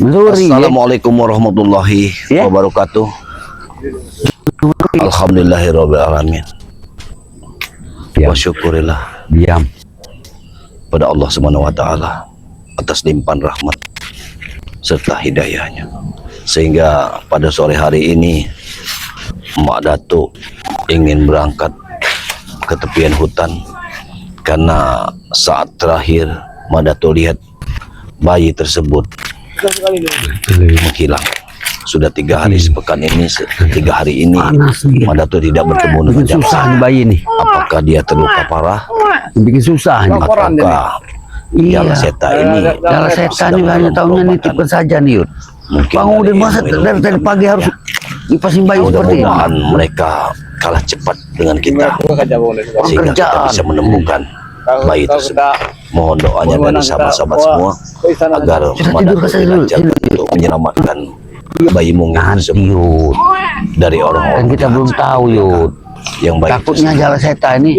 Assalamualaikum warahmatullahi wabarakatuh. Alhamdulillahirrahmanirrahim. Wa syukurillah pada Allah Subhanahu wa taala atas limpahan rahmat serta hidayahnya, sehingga pada sore hari ini Mak Datuk ingin berangkat ke tepian hutan karena saat terakhir Mak Datuk lihat bayi tersebut menghilang. Sudah 3 hari sepekan ini, 3 hari ini Mak Datuk tidak bertemu dengan susah nih bayi ini. Apakah dia terluka parah? Bikin susah nih. Apakah Jala Seta ini? Jala Seta ini hanya tahunya nitipkan saja nih, Yud. Bangun udah masa dari tadi pagi harus dipasin bayi seperti ini. Mudah-mudahan mereka kalah cepat dengan kita, sehingga kita bisa menemukan bayi tersebut. Mohon doanya dari sahabat-sahabat semua agar Mak Datuk lancar untuk menyelamatkan bayi mungil tersebut dari orang-orang Dan kita belum tahu, Yud. yang baik. Takutnya Jala Seta ini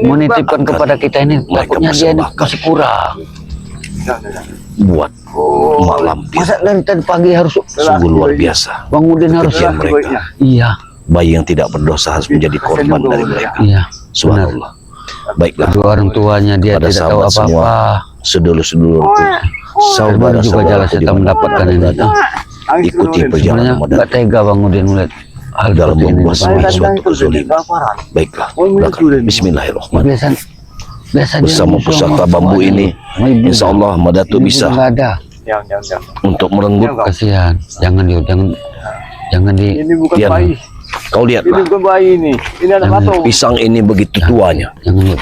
menitipkan kepada kita ini, takutnya dia ini masih kurang. Buat Mak Lampir Masa dari tadi pagi harus sungguh luar biasa. bangunin harus Kekejian mereka. Iya, Bayi yang tidak berdosa harus menjadi korban dari mereka. iya. Subhanallah. Baiklah, Kedua orang tuanya dia pada tidak tahu sahabat semua, apa-apa. sedulur-sedulurku, Baru saudara juga Jala Seta mendapatkan ini. ikuti Sebenarnya perjalanan Mak nggak Datuk tega bangunin melihat hal dalam seperti ini. membuat suatu kezaliman. Baiklah, belakang. Bismillahirrahmanirrahim. Biasa dia Bersama pusaka bambu ini, insya Allah Mak Datuk bisa nggak ada. untuk merenggut. Kasihan, jangan Yud, jangan di. Ini bukan Dian, bayi. kau Ini lihatlah, bukan bayi ini. Ini anak patung. pisang ini begitu tuanya, Jangan Yud.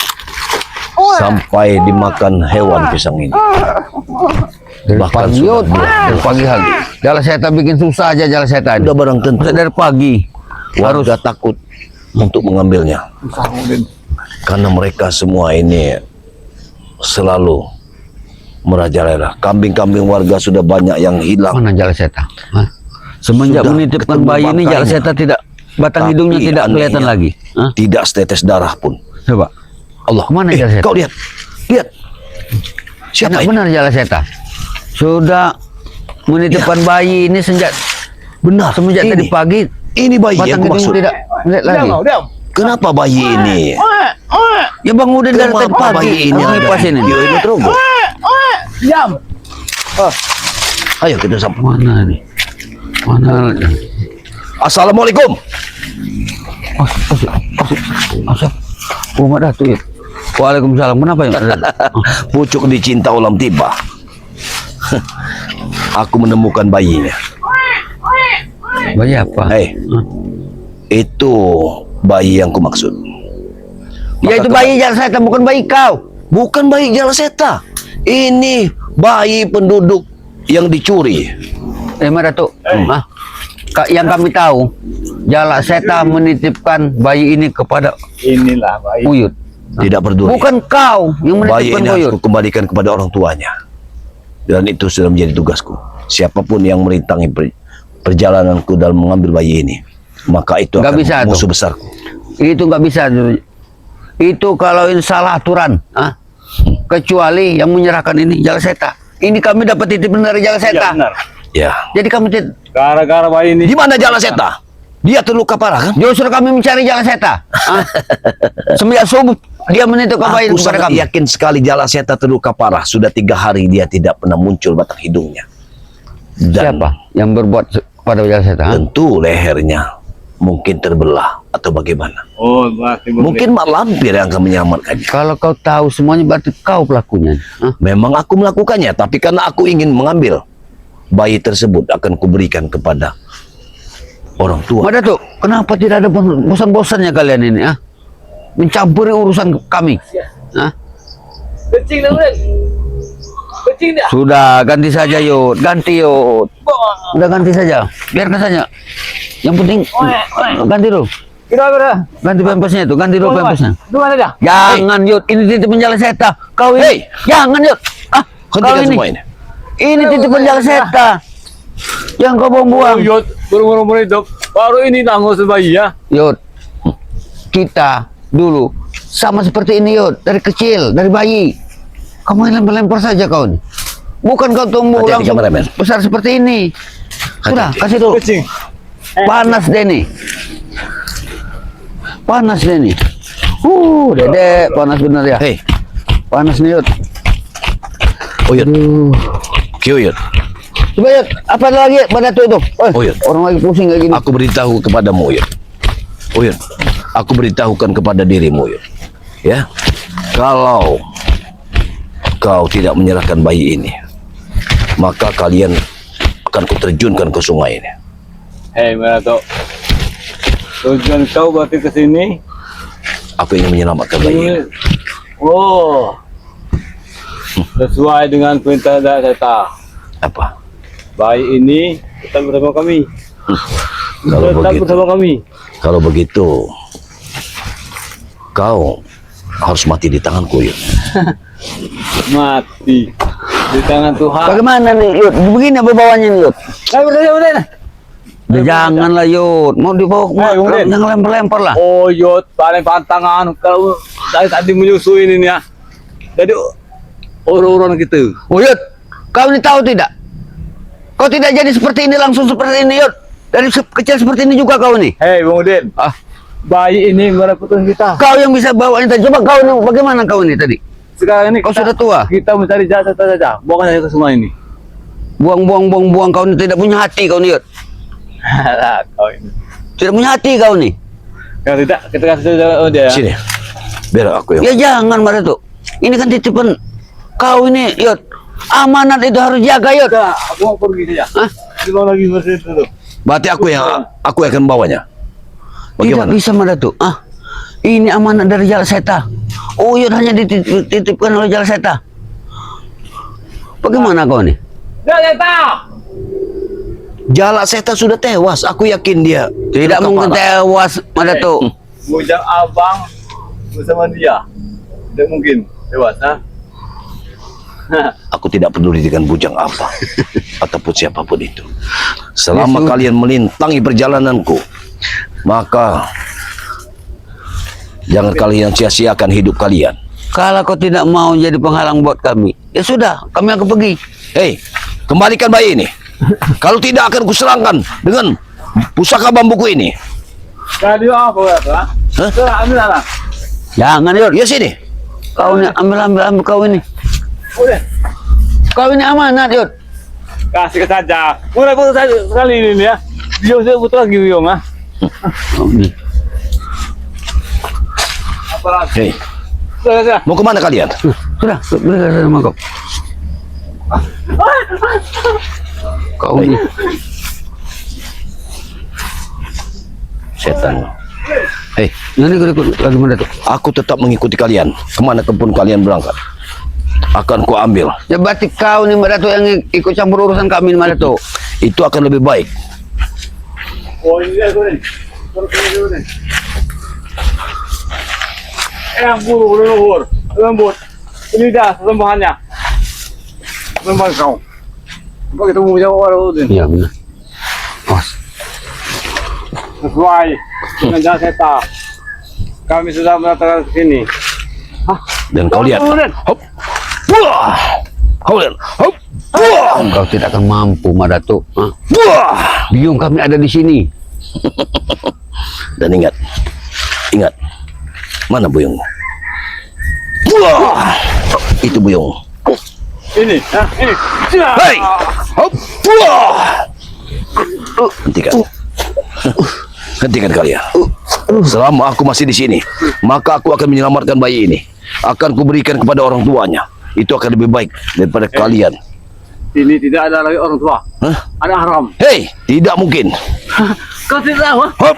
sampai dimakan hewan pisang ini. Dari Bahkan pagi sudah Yud, dari pagi hari. Jala Seta bikin susah aja Jala Seta ini. Sudah barang tentu Masa dari pagi warga takut untuk mengambilnya, karena mereka semua ini selalu merajalela. Kambing-kambing warga sudah banyak yang hilang. mana Jala Seta? Hah? Semenjak Sudah menitipkan ketemu bayi ini Jala bangkainya. Seta tidak, batang Tapi hidungnya tidak kelihatan anehnya, lagi. Hah? Tidak setetes darah pun. Coba. Allah, Kemana Jala Seta? kau lihat, lihat. Siapa Enak ini? benar Jala Seta. Sudah menitipkan bayi ini semenjak Benar. tadi pagi. Ini bayi yang Batang aku hidung maksud. tidak melihat lagi. Diam. Kenapa bayi ini? Ya Bang Udin dari tadi Kenapa pagi bayi ini ada ngipas ini. di ini terobos? Diam. Ayo kita sampai. Mana nih? Mana? Assalamualaikum. Asap. Mak Datuk ya. Waalaikumsalam. Kenapa ya? Pucuk dicinta ulam tiba. Aku menemukan bayinya. Bayi apa? Hei, itu bayi yang kumaksud. Ya itu bayi Jala Seta, bukan bayi kau. Bukan bayi Jala Seta. Ini bayi penduduk yang dicuri. Mak Datuk. Yang kami tahu, Jala Seta menitipkan bayi ini kepada Inilah bayi. Uyut. Tidak peduli. Bukan kau yang Bayi menitipkan ini harus Uyut. kukembalikan kepada orang tuanya. Dan itu sudah menjadi tugasku. Siapapun yang merintangi perjalananku dalam mengambil bayi ini, maka itu Nggak akan bisa musuh tuh. besarku. Itu nggak bisa. Itu kalau ini salah aturan. Kecuali yang menyerahkan ini Jala Seta. Ini kami dapat titip dari Jala Ya, Seta. benar. Ya. Jadi kami Gara-gara bayi ini. Di mana Jala Seta? Dia terluka parah kan? justru kami mencari Jala Seta. Semenjak subuh dia menitipkan bayi Aku kepada sangat kami. yakin sekali Jala Seta terluka parah. Sudah 3 hari dia tidak pernah muncul batang hidungnya. Dan Siapa yang berbuat pada Jala Seta? tentu lehernya mungkin terbelah atau bagaimana. Oh, berarti Mungkin Mak Lampir yang akan menyelamatkannya. Kalau kau tahu semuanya berarti kau pelakunya. Memang aku melakukannya, tapi karena aku ingin mengambil bayi tersebut akan kuberikan kepada orang tua. Mak Datuk, kenapa tidak ada bosan-bosannya kalian ini? Mencampuri urusan kami. Kecing dah, Ulen. Kecing dah. Sudah, ganti saja Yud. Ganti Yud. Udah ganti saja. Biarkan saja. Yang penting ganti dulu. Kira-kira. Ganti pampasnya itu. Ganti dulu pampasnya. Di mana dah? Jangan Yud. Ini titipan Jala Seta. Kau ini. Hei. Jangan Yud. Kau Hentikan ini. semua ini. Ini titipan Jala Seta. Yang kau buang-buang. Yud, baru hidup. Baru ini tangguh bayi ya. Yud. Kita dulu sama seperti ini Yud. Dari kecil. Dari bayi. Kamu lempar-lempar saja kau ini. Bukan kau tumbuh Hati-hati, langsung kameramen. besar seperti ini. Sudah, Hati-hati. kasih dulu. Kucing. Panas deh nih. Panas deh nih. Dedek, panas bener ya. Hei, Panas nih, Yud. Uyut. Aduh. Uyut. Coba, Yud, apa lagi pada tuh itu? Oh, Yud. Orang lagi pusing kayak gini. Aku beritahu kepadamu, Uyut. Uyut, aku beritahukan kepada dirimu, Uyut. Ya, kalau kau tidak menyerahkan bayi ini, maka kalian akan kuterjunkan ke sungai ini. Hei, Merato. Tujuan kau berarti ke sini? Aku ingin menyelamatkan bayi ini. Oh. Sesuai dengan perintah dari saya. Apa? Bayi ini tetap bersama kami. Kalau Tetap begitu, bersama kami. kalau begitu, kau harus mati di tanganku, Uyut. Mati di tangan Tuhan. Bagaimana nih, Yud? Begini apa bawanya nih, Yud? Udah. Janganlah, Yud. Mau dibawa Ayo, kemana? Udin. Jangan lempar-lempar lah. Oh, Yot, paling pantangan kalau dari tadi menyusui ini ya. Jadi orang-orang gitu. Oh, Yud, kau ini tahu tidak? Kau tidak jadi seperti ini langsung seperti ini, Yud. Dari kecil seperti ini juga kau nih. Hei, Bang Udin. Ah, Bayi ini merepotkan kita. kau yang bisa bawa ini tadi. Coba kau nih, bagaimana kau ini tadi? Sekarang ini Kau sudah tua. Kita mencari jasa saja. Bukan hanya ke semua ini. Buang, kau ini tidak punya hati kau nih, Yud. Kau ini. Tidak punya hati kau nih. Kalau tidak, kita kasih tahu dia. Sini, biar aku yang. Ya jangan, Mara tuh. Ini kan titipan kau ini, Yud. Amanat itu harus jaga, Yud. Udah, aku mau pergi saja. Hah? Di bawah lagi bersih dulu. Berarti aku yang akan bawanya. Tidak Bagaimana? bisa, Mara tuh. Ini amanat dari Jala Seta. Oh, Yud hanya dititipkan oleh Jala Seta. Bagaimana kau nih? Dia tahu. Jalak Seta sudah tewas. Aku yakin dia Tidak mungkin kepala. tewas, Mara tuh. Bujang abang bersama dia. Tidak mungkin tewas, ha? Aku tidak peduli dengan bujang apa ataupun siapapun itu. Selama Yesus. kalian melintangi perjalananku, maka jangan kalian sia-siakan hidup kalian. Kalau kau tidak mau jadi penghalang buat kami, ya sudah, kami akan pergi. Hei, kembalikan bayi ini. Kalau tidak akan kuserangkan dengan pusaka bambuku ini. Tadi apa ya, ha? Hah? Sudah, ambil lah. Jangan, Yud. Ya sini. Kau ini ambil kau ini. Udah, Kau ini amanat, Yud. kasih ke saja. Mulai putus saja sekali ini ya. Biong saya putus lagi biong, ha? Oh, ini. Apa lagi? Hei, Sudah. mau kemana kalian? Sudah, berikan sama kau. Kau ini. Setan. Hei, Nanti kau ikut lagi mana tuh? aku tetap mengikuti kalian. Kemana pun kalian berangkat, akan ku ambil. Ya berarti kau nih Mbak Dato yang ikut campur urusan kami nih Mbak Dato. Itu akan lebih baik. Oh, ini dia, Gurin. Gurin. Yang buru luhur, lembut. Ini dah sembahannya. Sembahan kau. Apa kita mau jawab orang Udin? Iya benar. Oh, Sesuai dengan jasa Seta. Kami sudah mendatangkan ke sini. Dan kau lihat. Udin. Hop. Wah. Kau lihat. Hop. Wah. kau tidak akan mampu Mbak Dato. Hah? Wah. Biung kami ada di sini. Dan ingat. Mana buyungmu? Wah. Itu buyung. Ini, ini. Hei. Hop. Wah. Hentikan. Hentikan kalian. Selama aku masih di sini, maka aku akan menyelamatkan bayi ini. Akan kuberikan kepada orang tuanya. Itu akan lebih baik daripada kalian. Ini tidak ada lagi orang tua. Hah? Ada haram. Hei, tidak mungkin. Kau tidak tahu, ha? Hop.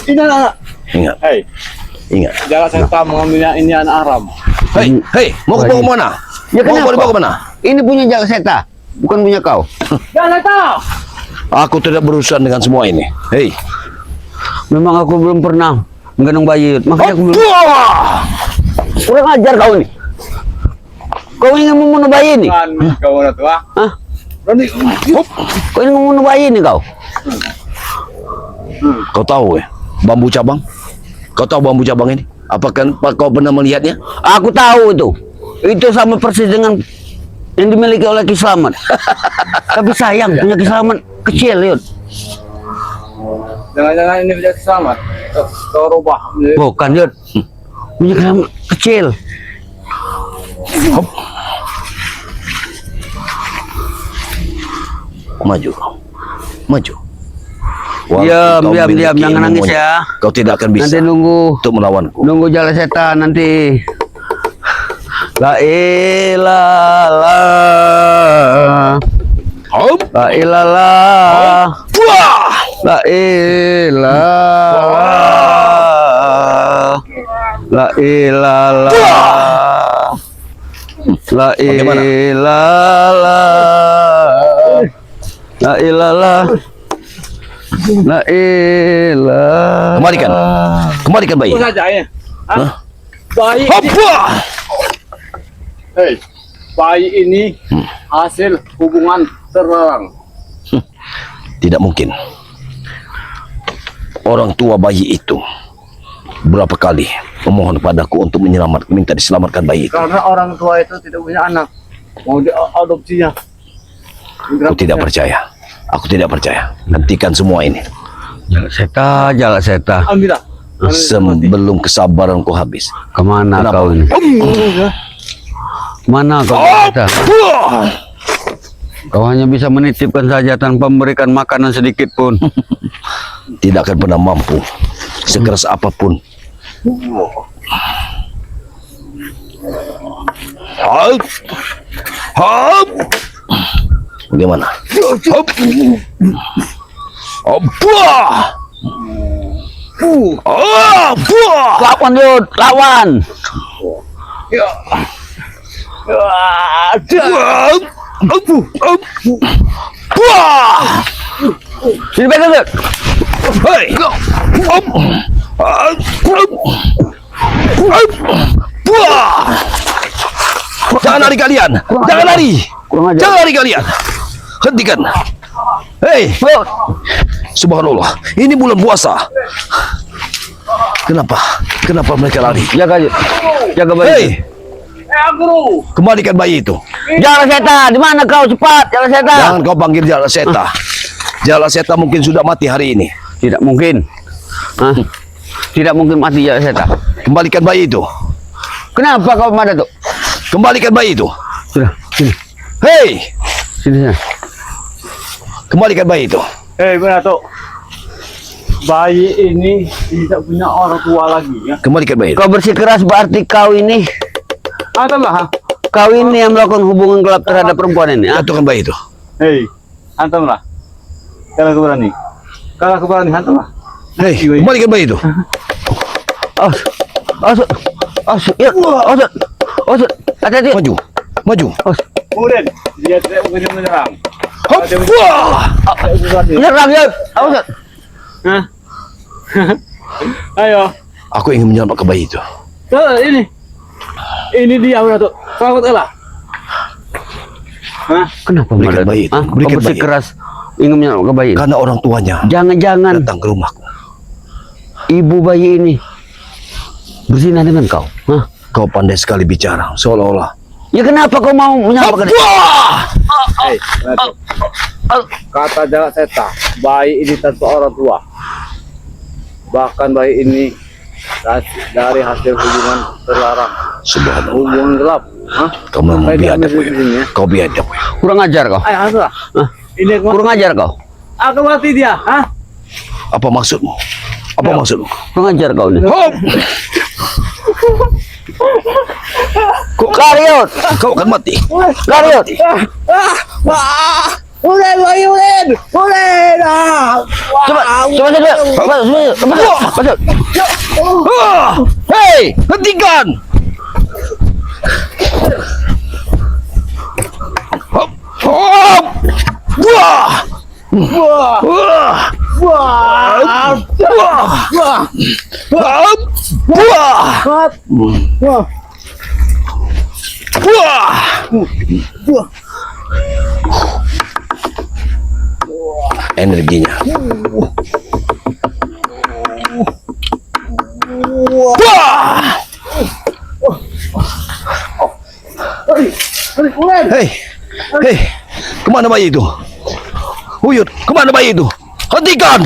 Ini anak. Ingat, Hei, ingat. jangan Seta mengambilnya ini anak haram. Hei, mau ke mana? Ya Mau kenapa? dibawa ke mana? Ini punya Jala Seta, bukan punya kau. Jangan tahu. Aku tidak berurusan dengan semua ini. Hei. Memang aku belum pernah menggendong bayi. Makanya aku belum. Wah. Kurang ajar kau ini. Kau ingin membunuh bayi ini? Kan kau orang tua. Hah? Berani. Hop. Kau ingin membunuh bayi ini kau? Kau tahu bambu cabang? Kau tahu bambu cabang ini? Apakah kau pernah melihatnya? Aku tahu itu. Itu sama persis dengan yang dimiliki oleh Ki Slamet. Tapi sayang punya Ki Slamet kecil, Yud. Jangan-jangan ini bisa selamat. Kau rubah. Bukan, Yud. Punya Ki Slamet kecil. Hop. Maju kau. Maju. Diam, Walaupun kau diam, memiliki jangan nangis ilmunya, ya. Kau tidak akan bisa Nanti untuk melawanku. nunggu Jala Setan nanti. La ilallah. Hop. La ilallah. Wah. La ilallah. La ilallah. La Bagaimana? ilallah. La ilallah. La ilallah. Kembalikan. Kembalikan bayi. Apa saja ya? Hah? Hah? Bayi Hop. ini, Wah. hei, bayi ini hasil hubungan terlarang. Tidak mungkin. Orang tua bayi itu berapa kali memohon padaku untuk minta diselamatkan bayi itu. Karena orang tua itu tidak punya anak, mau diadopsinya. Aku tidak percaya. Aku tidak percaya. Hentikan semua ini. Jala Seta. Ambillah. Sebelum kesabaranku habis. Kemana Kenapa? kau ini? Mana kau, Jala Seta? Wah. Kau hanya bisa menitipkan saja tanpa memberikan makanan sedikit pun. Tidak akan pernah mampu. Sekeras apapun. Hop. Hop. Bagaimana? Hop. Hop. Wah. Oh, wah. Lawan, Yud, lawan. Ya. Wah. Wah. Sini pegang, Yud. Hei. Hop. Hop. Hop. Wah. Jangan lari kalian. Jangan lari. Kurang ajar. Jangan lari kalian. Hentikan. Hei. Yud. Subhanallah. Ini bulan puasa. Kenapa? Kenapa mereka lari? Jaga, Yud. Jaga bayi. Hei. Guru. Kembalikan bayi itu. Jala Seta, di mana kau? Cepat, Jala Seta. Jangan kau panggil Jala Seta. Jala Seta mungkin sudah mati hari ini. Tidak mungkin. Hah? Tidak mungkin mati Jala Seta. Kembalikan bayi itu. Kenapa kau pada tuh? Kembalikan bayi itu. Sudah, sini. Hei. Sini. Kembalikan bayi itu. Hei, benar tuh. Bayi ini tidak punya orang tua lagi ya. Kembalikan bayi itu. Kau bersikeras berarti kau ini. Antumlah. Kau ini yang melakukan hubungan gelap terhadap perempuan ini. Ah? Jatuhkan bayi itu. Hei, antumlah. Kalau aku berani. Kalau aku berani, antumlah. Hei. Kembalikan bayi itu. Aus. Yud. Aus. Hati-hati. Maju. Maju. Aus. Kemudian dia tidak mungkin menyerang. Hop. Wah. Nyerang, Yud. Aus. Hah? Ayo. Aku ingin menyelamatkan bayi itu. Tuh, ini dia udah tuh. Selamatlah. Hah? Kenapa Berikan Mada? bayi itu. Ah, Berikan kau bayi. bersikeras ingin menyelamatkan bayi ini? Karena orang tuanya Jangan-jangan datang ke rumahku. ibu bayi ini berzina dengan kau. Hah? Kau pandai sekali bicara. Seolah-olah. Ya kenapa kau mau menyelamatkan dia? Wah. Hei, benar tuh. Kata Jala Seta, bayi ini tanpa orang tua. Bahkan bayi ini dari hasil hubungan terlarang, Subhanallah. hubungan gelap. Hah? Kau memang Baik, biadab. ambil sini ya. Kau biadab. Kurang ajar kau. Ayo, asulah. Hah? Ini aku Kurang ajar kau. aku mati dia. Hah? Apa maksudmu? Apa maksudmu? Kurang ajar kau ini. Hop. Karyot. Kau akan mati. Karyot. Ulen, bayi ulen, ulen. Coba saja. Masuk. Ah! Hei, hentikan! Hop, hop, wah, Wah, wah, wah, wah, wah, hop, wah, wah, wah, wah. wah. Energinya. Wah, Ulen, hei, Kemana bayi itu? Huyud, kemana bayi itu? Hentikan!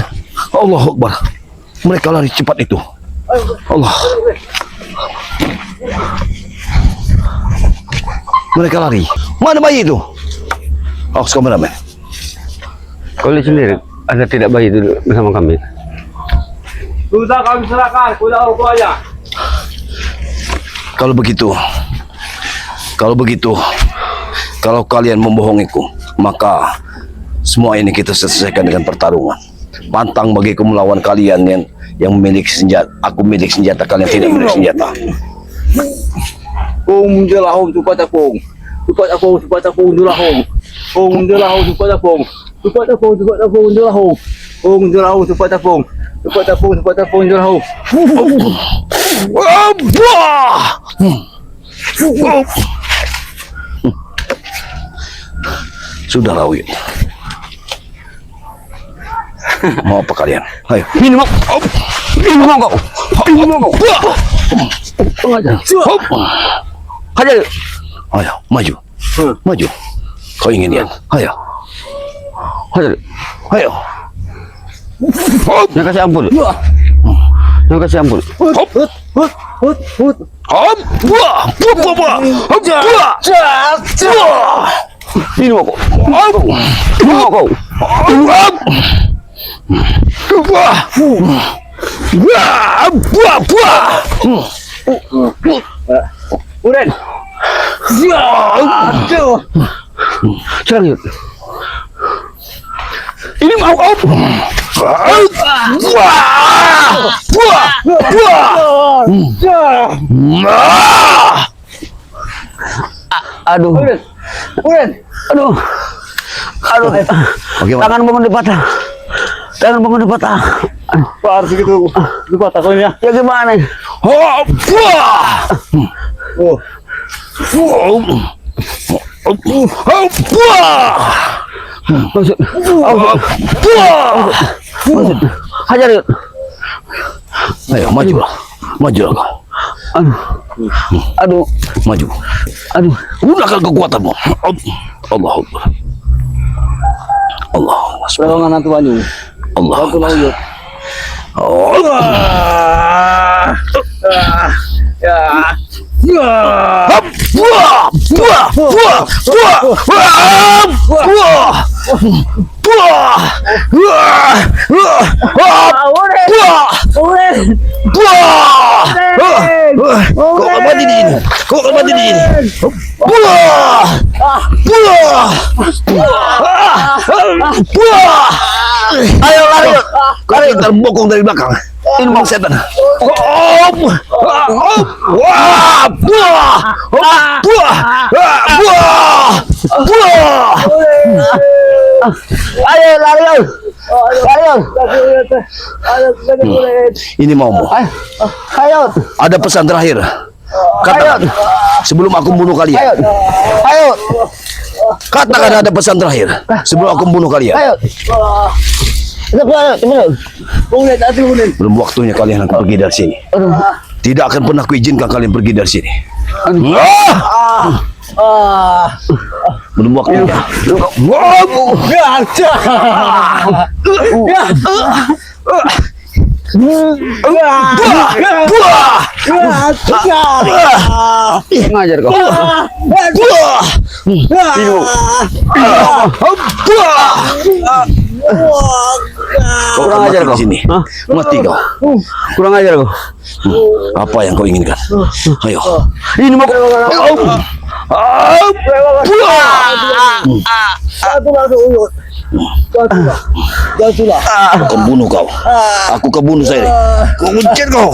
Allahu Akbar. Mereka lari cepat itu. Allah. Mereka lari. Mana bayi itu? Awas kameramen. Kau lihat sendiri, ada tidak bayi itu bersama kami? Sudah kami serahkan, sudah orang tuanya. Kalau begitu, kalau kalian membohongiku, maka semua ini kita selesaikan dengan pertarungan. Pantang bagiku melawan kalian yang memiliki senjata. Aku milik senjata, kalian tidak milik senjata. Je lah hong cepat apung. Cepat apung je lah hong. Je lah hong cepat apung. Cepat apung je lah hong. Je lah hong cepat apung. Cepat apung je lah hong. Sudah Huyud. Mau apa kalian? Ayo. Minum kau. Hajar. Ayo, maju. Maju. Kau ingin lihat? Ayo. Hajar. Ayo. Yang kasih ampun. Yang kasih ampun. Minum kau. Uren. Aduh. Sekarang yuk. Ini mau kau. Aduh. Uren. Aduh. Bagaimana? Tangan bangun dipatah. Pak harus gitu. Lupa takutnya. Ya gimana? Oh. Maksud. Hajar yuk. Ayo, maju lah kau. Aduh. Maju. Aduh. Gunakan kekuatanmu. Allahu Akbar. Allahu Akbar. Pertolongan nanti Wanyu. Allah. Bantu Huyud. Kok mati di ini? Ayo lari. Kalian terbokong dari belakang. Ini bang setan. Ayo lari. Ini maumu. Ayo. Ada pesan terakhir. Katakan sebelum aku membunuh kalian. Ayo. Katakan ada pesan terakhir sebelum aku membunuh kalian. Ayo. Belum waktunya kalian akan pergi dari sini. Tidak akan pernah kuizinkan kalian pergi dari sini. Belum waktunya. Ngajar kau. Kurang ajar kau sini. Mati kau. Kurang ajar kau. Apa yang kau inginkan? Ayo. Ini mau. Aku akan bunuh kau. Aku akan bunuh saya. Kau kuncir kau.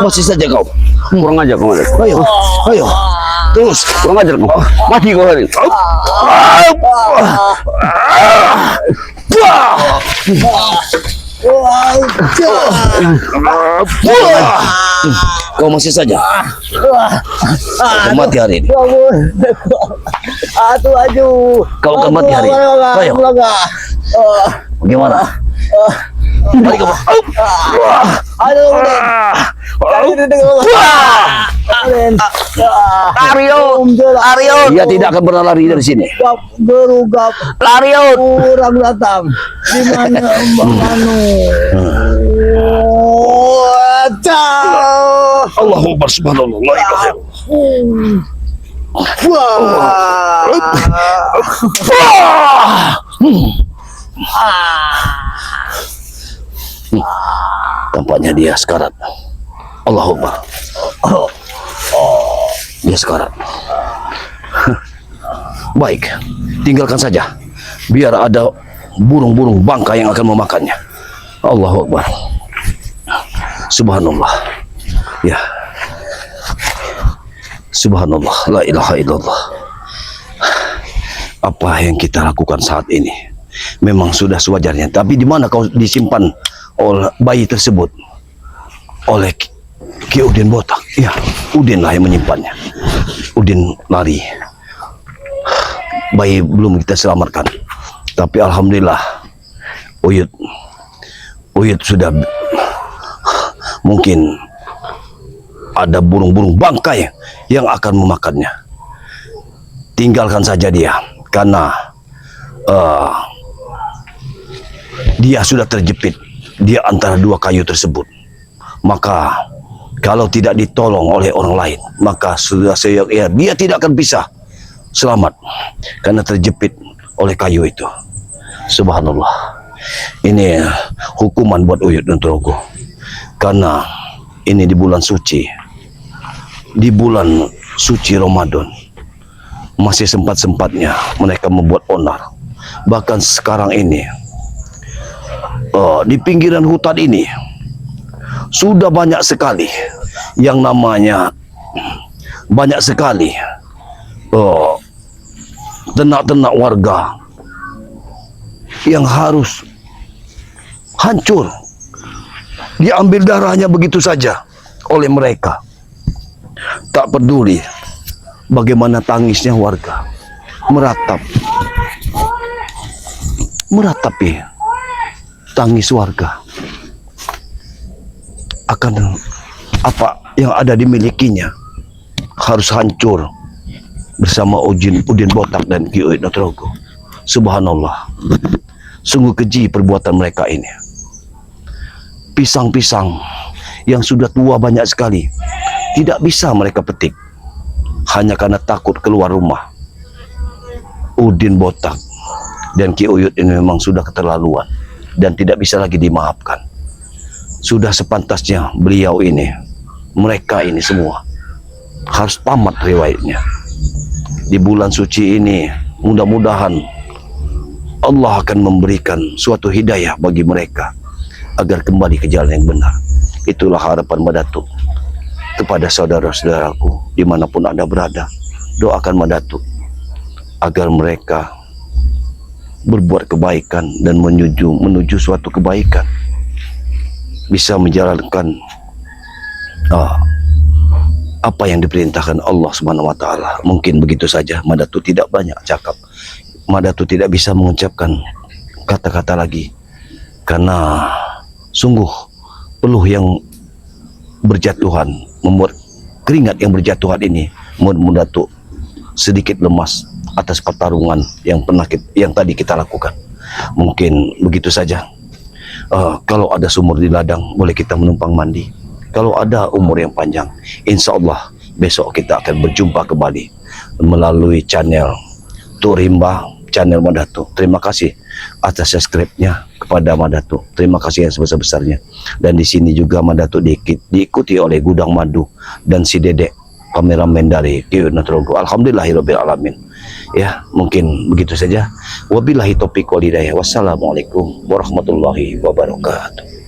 Masih saja kau. Kurang ajar kau. Ayo, ayo. Terus. Kurang ajar kau. Mati kau hari. Kau masih saja. Kau mati hari ini. Kau akan mati hari ini. Ayo. Bagaimana? Balik ke bawah. Aduh, Raden. Raden. Lariut, lariut, Dia tidak akan pernah lari dari sini. Gerugap lariut. orang datang. Di mana Mbak Manu? Allahu Akbar, subhanallah, la ilaha illallah. Tampaknya dia sekarat. Allahu Akbar. Dia sekarat. Baik, tinggalkan saja. Biar ada burung-burung bangka yang akan memakannya. Allahu Akbar. Subhanallah. Ya. Subhanallah, la ilaha illallah. Apa yang kita lakukan saat ini memang sudah sewajarnya. Tapi di mana kau disimpan oleh bayi tersebut? Oleh Ki Udin Botak. Ya, Udin lah yang menyimpannya. Udin lari. Bayi belum kita selamatkan. Tapi alhamdulillah Uyut sudah mungkin ada burung-burung bangkai yang akan memakannya. Tinggalkan saja dia, karena dia sudah terjepit di antara dua kayu tersebut. Maka kalau tidak ditolong oleh orang lain, maka sudah dia tidak akan bisa selamat karena terjepit oleh kayu itu. Subhanallah. Ini hukuman buat Uyut dan Trogo, karena ini di bulan suci, di bulan suci Ramadan, masih sempat-sempatnya mereka membuat onar. Bahkan sekarang ini di pinggiran hutan ini sudah banyak sekali yang namanya banyak sekali ternak-ternak warga yang harus hancur, diambil darahnya begitu saja oleh mereka. Tak peduli bagaimana tangisnya warga, meratapi tangis warga akan apa yang ada dimilikinya harus hancur bersama Udin Botak dan Ki Uyut Trogo. Subhanallah, sungguh keji perbuatan mereka ini. Pisang-pisang yang sudah tua banyak sekali tidak bisa mereka petik hanya karena takut keluar rumah. Udin Botak dan Ki Uyut ini memang sudah keterlaluan dan tidak bisa lagi dimaafkan. Sudah sepantasnya beliau ini, mereka ini semua harus tamat riwayatnya. Di bulan suci ini mudah-mudahan Allah akan memberikan suatu hidayah bagi mereka agar kembali ke jalan yang benar. Itulah harapan Madatuk kepada saudara-saudaraku dimanapun Anda berada. Doakan Madatuk agar mereka berbuat kebaikan dan menuju suatu kebaikan, bisa menjalankan apa yang diperintahkan Allah Subhanahu wa taala. Mungkin begitu saja. Madatuk tidak banyak cakap. Madatuk tidak bisa mengucapkan kata-kata lagi karena sungguh peluh yang berjatuhan, membuat keringat yang berjatuhan ini membuat Madatuk sedikit lemas atas pertarungan yang tadi kita lakukan. Mungkin begitu saja. Kalau ada sumur di ladang, boleh kita menumpang mandi. Kalau ada umur yang panjang, insya Allah besok kita akan berjumpa kembali melalui channel Turimba, channel Madatuk. Terima kasih atas subscribe-nya kepada Madatuk. Terima kasih yang sebesar-besarnya. Dan di sini juga Madatuk diikuti oleh Gudang Madu dan si Dedek, kameramen dari Ki Uyut Trogo. Alhamdulillahirabbil alamin. Ya, mungkin begitu saja. Wabillahi taufiq wal hidayah. Wassalamualaikum warahmatullahi wabarakatuh.